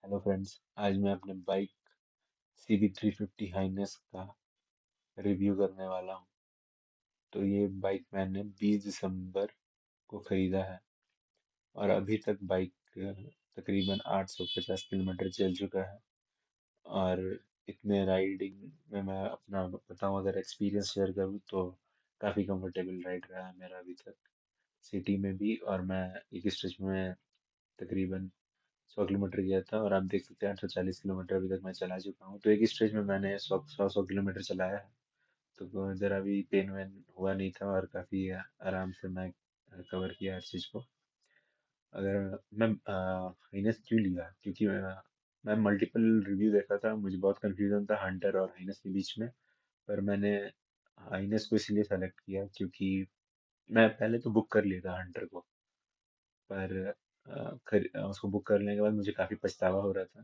Hello friends. आज मैं अपने बाइक CB 350 हाइनेस का रिव्यू करने वाला हूँ। तो ये बाइक मैंने 20 दिसंबर को खरीदा है और अभी तक बाइक तकरीबन 850 किलोमीटर चल चुका है। और इतने राइडिंग में मैं अपना बताऊँ, अगर एक्सपीरियंस शेयर करूँ तो काफ़ी कंफर्टेबल राइड रहा है मेरा अभी तक, सिटी में भी। और मैं एक स्ट्रेच में तकरीबन 100 किलोमीटर गया था और आप देख सकते हैं 840 किलोमीटर अभी तक मैं चला चुका हूँ। तो एक स्ट्रेच में मैंने 100 किलोमीटर चलाया है। तो ज़रा भी पेन वेन हुआ नहीं था और काफ़ी आराम से मैं कवर किया हर चीज़ को। अगर मैं हाइनस क्यों लिया, क्योंकि मैं मल्टीपल रिव्यू देखा था, मुझे बहुत कंफ्यूजन था हंटर और हाइनस के बीच में। पर मैंने हाइनस को इसलिए सेलेक्ट किया क्योंकि मैं पहले तो बुक कर लिया था हंटर को। पर उसको बुक करने के बाद मुझे काफ़ी पछतावा हो रहा था,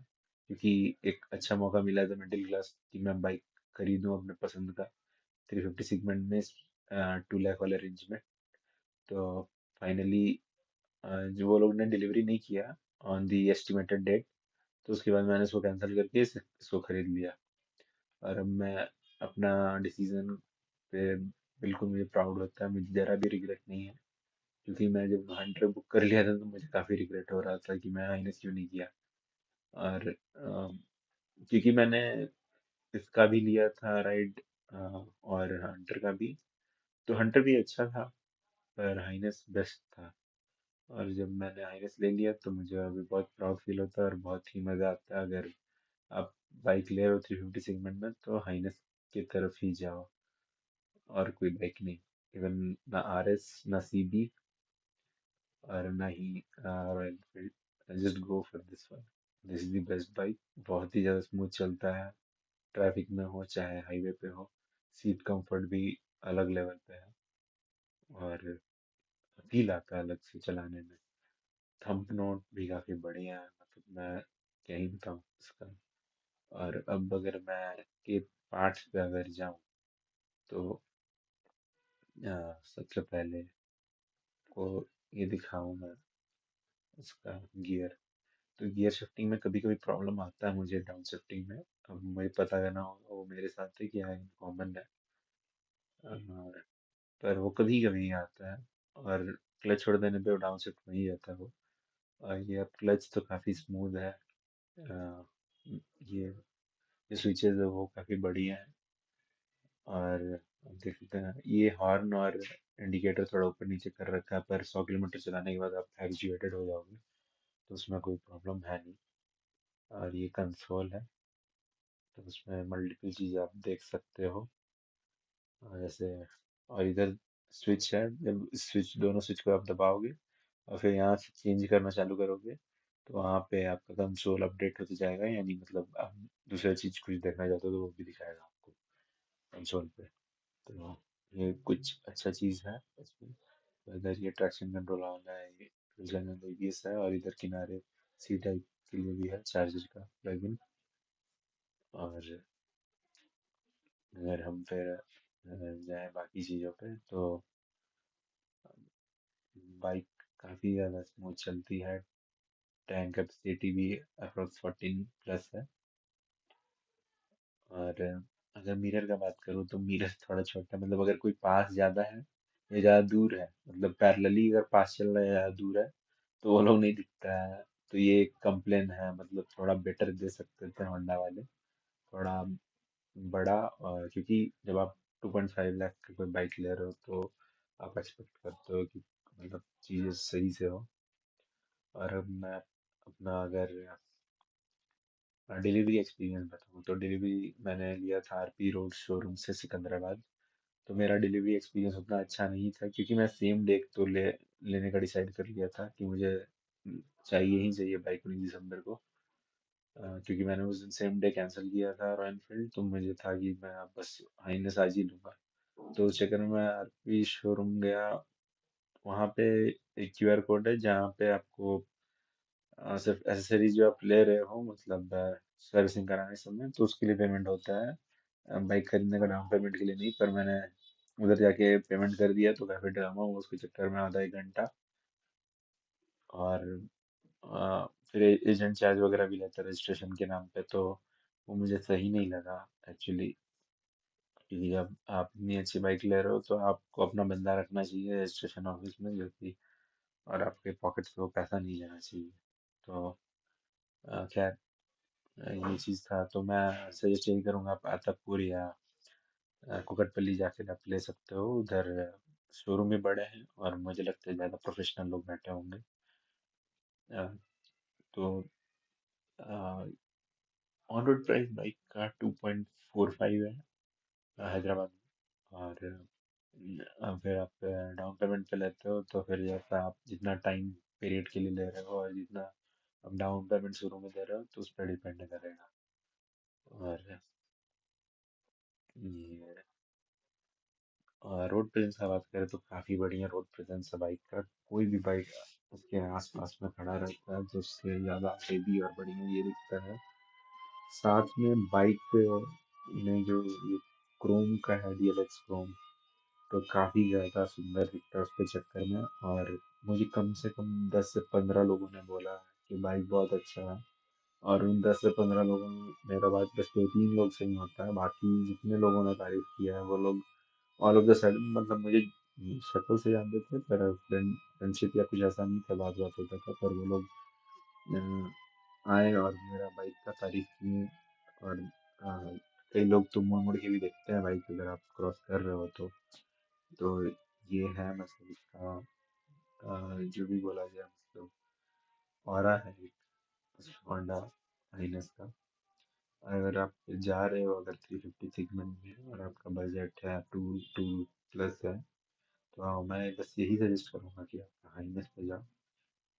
क्योंकि एक अच्छा मौका मिला था मिडिल क्लास कि मैं बाइक खरीदूं अपने पसंद का 350 सेगमेंट में, 2 लाख वाले रेंज में। तो फाइनली जो वो लोग ने डिलीवरी नहीं किया ऑन दी एस्टिमेटेड डेट, तो उसके बाद मैंने इसको कैंसिल करके इसको खरीद लिया। और अब मैं अपना डिसीजन पे बिल्कुल मुझे प्राउड होता है, मुझे ज़रा भी रिग्रेट नहीं है। क्योंकि मैं जब हंटर बुक कर लिया था तो मुझे काफ़ी रिग्रेट हो रहा था कि मैं आईएनएस क्यों नहीं किया। और क्योंकि मैंने इसका भी लिया था राइड और हंटर का भी, तो हंटर भी अच्छा था पर हाइनेस बेस्ट था। और जब मैंने हाइनेस ले लिया तो मुझे अभी बहुत प्राउड फील होता है और बहुत ही मज़ा आता है। अगर आप बाइक ले रहे हो 350 सेगमेंट में तो हाइनेस की तरफ ही जाओ और कोई बाइक नहीं। इवन ना RS ना CB और ना ही Royal Enfield, just go for this one. This is the best bike. बहुत ही ज़्यादा स्मूथ चलता है, ट्रैफिक में हो चाहे हाईवे पे हो। सीट कंफर्ट भी अलग लेवल पे है और फील आता है अलग से चलाने में। थंब नोट भी काफ़ी बढ़िया है, मतलब मैं क्या ही बताऊँ इसका। और अब अगर मैं के पार्ट्स पे अगर जाऊँ तो सबसे पहले को ये दिखाऊँ मैं इसका गियर। तो गियर शिफ्टिंग में कभी कभी प्रॉब्लम आता है मुझे, डाउन शिफ्टिंग में। अब मुझे पता करना होगा वो मेरे साथ है क्या, कॉमन है। और पर वो कभी कभी आता है। और क्लच छोड़ देने पे वो डाउन शिफ्ट नहीं जाता वो। और ये अब क्लच तो काफ़ी स्मूथ है। अ, ये ये स्विचेस है वो काफ़ी बढ़िया है। और आप देख सकते हैं ये हॉर्न और इंडिकेटर थोड़ा ऊपर नीचे कर रखा है, पर 100 किलोमीटर चलाने के बाद आप हैबिचुएटेड हो जाओगे तो उसमें कोई प्रॉब्लम है नहीं। और ये कंसोल है, तो उसमें मल्टीपल चीज़ आप देख सकते हो। जैसे और इधर स्विच है, जब स्विच दोनों स्विच को आप दबाओगे और फिर यहाँ से चेंज करना चालू करोगे तो वहाँ पे आपका कंसोल अपडेट होते जाएगा। यानी मतलब आप दूसरा चीज़ कुछ देखना चाहते हो तो वो भी दिखाएगा आपको कंसोल पे। तो ये कुछ अच्छा चीज़ है इसमें। तो इधर ये ट्रैक्शन कंट्रोल वाला है, ये फ्यूल कंट्रोल ABS है। और इधर किनारे C टाइप के लिए भी है चार्जर का प्लग इन। और अगर हम फिर जाएं बाकी चीज़ों पे तो बाइक काफ़ी ज़्यादा स्मूथ चलती है। टैंक कैपेसिटी भी अप्रोक्स 14 प्लस है। और अगर मिरर का बात करूँ तो मिरर थोड़ा छोटा, मतलब अगर कोई पास ज़्यादा है या ज़्यादा दूर है, मतलब पैरेलली अगर पास चल रहा है या ज़्यादा दूर है तो वो लोग नहीं दिखता है। तो ये एक कंप्लेन है, मतलब थोड़ा बेटर दे सकते थे होंडा वाले, थोड़ा बड़ा। और क्योंकि जब आप 2.5 लाख की कोई बाइक ले रहे हो तो आप एक्सपेक्ट करते हो कि मतलब चीज़ें सही से हो। और अब मैं अपना अगर डिलीवरी एक्सपीरियंस बताऊँ तो डिलीवरी मैंने लिया था RP रोड शोरूम से सिकंदराबाद। तो मेरा डिलीवरी एक्सपीरियंस उतना अच्छा नहीं था, क्योंकि मैं सेम डे तो लेने का डिसाइड कर लिया था कि मुझे चाहिए ही चाहिए बाइक 19 दिसंबर को। क्योंकि मैंने उस दिन सेम डे कैंसिल किया था रॉयल एनफील्ड, तो मुझे था कि मैं अब बस हाइनेस आज ही लूँगा। तो उस चक्कर में मैं RP शोरूम गया। वहाँ पे एक QR कोड है जहाँ पे आपको सिर्फ एसेसरीज जो आप ले रहे हो, मतलब सर्विसिंग कराने समय, तो उसके लिए पेमेंट होता है। बाइक खरीदने का डाउन पेमेंट के लिए नहीं। पर मैंने उधर जाके पेमेंट कर दिया तो काफ़ी ड्रामा हुआ उसके चक्कर में, आधा एक घंटा। और फिर एजेंट चार्ज वगैरह भी लेता है रजिस्ट्रेशन के नाम पे, तो वो मुझे सही नहीं लगा एक्चुअली। क्योंकि जब आप इतनी अच्छी बाइक ले रहे हो तो आपको अपना बंदा रखना चाहिए रजिस्ट्रेशन ऑफिस में, जो कि और आपके पॉकेट से वो पैसा नहीं जाना चाहिए। तो खैर, ये चीज़ था, तो मैं सजेस्ट यही करूँगा आप अत्तापुर या कुकटपल्ली जाके आप ले सकते हो। उधर शोरूम भी बड़े हैं और मुझे लगता है ज़्यादा प्रोफेशनल लोग बैठे होंगे। अ, तो ऑन रोड प्राइस बाइक का 2.45 है हैदराबाद में। और फिर आप डाउन पेमेंट पे लेते हो तो फिर जैसा आप जितना टाइम पीरियड के लिए ले रहे हो और जितना आप डाउन पेमेंट शुरू में दे रहे हो तो उस पर डिपेंड करेगा। और ये रोड प्रेजेंस का बात करें तो काफ़ी बढ़िया रोड प्रेजेंस है बाइक का। कोई भी बाइक उसके आसपास में खड़ा रहता है तो उससे ज़्यादा हेवी और बढ़िया ये दिखता है। साथ में बाइक में जो ये क्रोम का है, डीएलएक्स क्रोम, तो काफ़ी ज़्यादा सुंदर दिखता है उसके चक्कर में। और मुझे कम से कम 10 से 15 लोगों ने बोला है कि बाइक बहुत अच्छा है। और उन 10 से 15 लोगों में मेरा बात बस 2-3 लोग से ही होता है, बाकी जितने लोगों ने तारीफ किया है वो लोग ऑल ऑफ द सडन, मतलब मुझे शक्ल से जानते थे पर फ्रेंडशिप या कुछ ऐसा नहीं था, बात बात होता था, पर वो लोग आए और मेरा बाइक का तारीफ किए। और कई लोग तो मुड़ मुड़ के भी देखते हैं बाइक अगर आप क्रॉस कर रहे हो तो ये है मतलब इसका जो भी बोला जाए, मतलब ऑरा है एक होंडा हाइनस का। अगर आप जा रहे हो अगर 350 सेगमेंट में और आपका बजट है टू टू प्लस है, तो मैं बस यही सजेस्ट करूंगा कि आप हाइनस पे जाओ।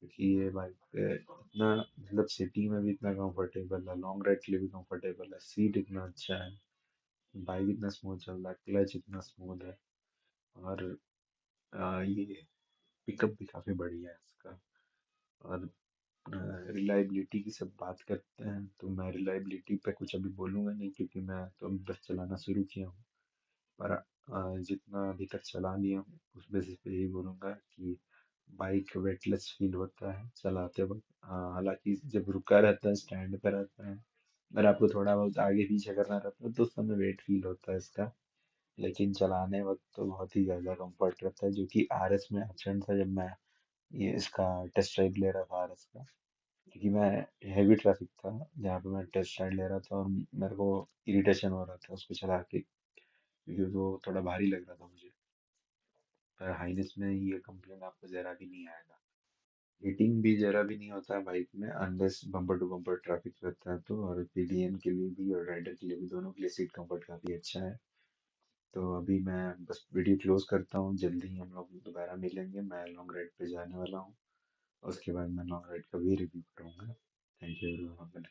क्योंकि ये बाइक इतना मतलब सिटी में भी इतना कंफर्टेबल है, लॉन्ग राइड के लिए भी कंफर्टेबल है, सीट इतना अच्छा है, बाइक इतना स्मूथ चल रहा है, क्लच इतना स्मूथ है। और ये पिकअप भी काफ़ी बढ़िया है इसका। और रिलायबिलिटी की सब बात करते हैं तो मैं रिलायबिलिटी पे कुछ अभी बोलूँगा नहीं, क्योंकि मैं तो अभी बस चलाना शुरू किया हूँ। पर जितना अभी तक चला लिया हूँ उस बेसिस पे यही बोलूँगा कि बाइक वेटलेस फील होता है चलाते वक्त। हालांकि जब रुका रहता है स्टैंड पे रहता है अगर आपको थोड़ा बहुत आगे पीछे करना रहता है तो उस समय वेट फील होता है इसका। लेकिन चलाने वक्त तो बहुत ही ज़्यादा कंफर्ट रहता है, जो कि आरएस में एबसेंट था जब मैं ये इसका टेस्ट ड्राइव ले रहा था आरएस का। क्योंकि मैं हैवी ट्रैफिक था जहाँ पे मैं टेस्ट राइड ले रहा था और मेरे को इरिटेशन हो रहा था उसको चला के, क्योंकि वो थोड़ा भारी लग रहा था मुझे। पर हाइनेस में ये कंप्लेन आपको ज़रा भी नहीं आएगा। हीटिंग भी ज़रा भी नहीं होता है बाइक में unless bumper to bumper traffic रहता है तो। और पीडीएन के लिए भी और राइडर के लिए भी, दोनों के लिए सीट कंफर्ट काफ़ी अच्छा है। तो अभी मैं बस वीडियो क्लोज करता हूँ, जल्दी ही हम लोग दोबारा मिलेंगे, मैं लॉन्ग राइड पे जाने वाला हूँ। उसके बाद मैं लॉन्ग राइड का भी रिव्यू करूँगा। Thank you everyone.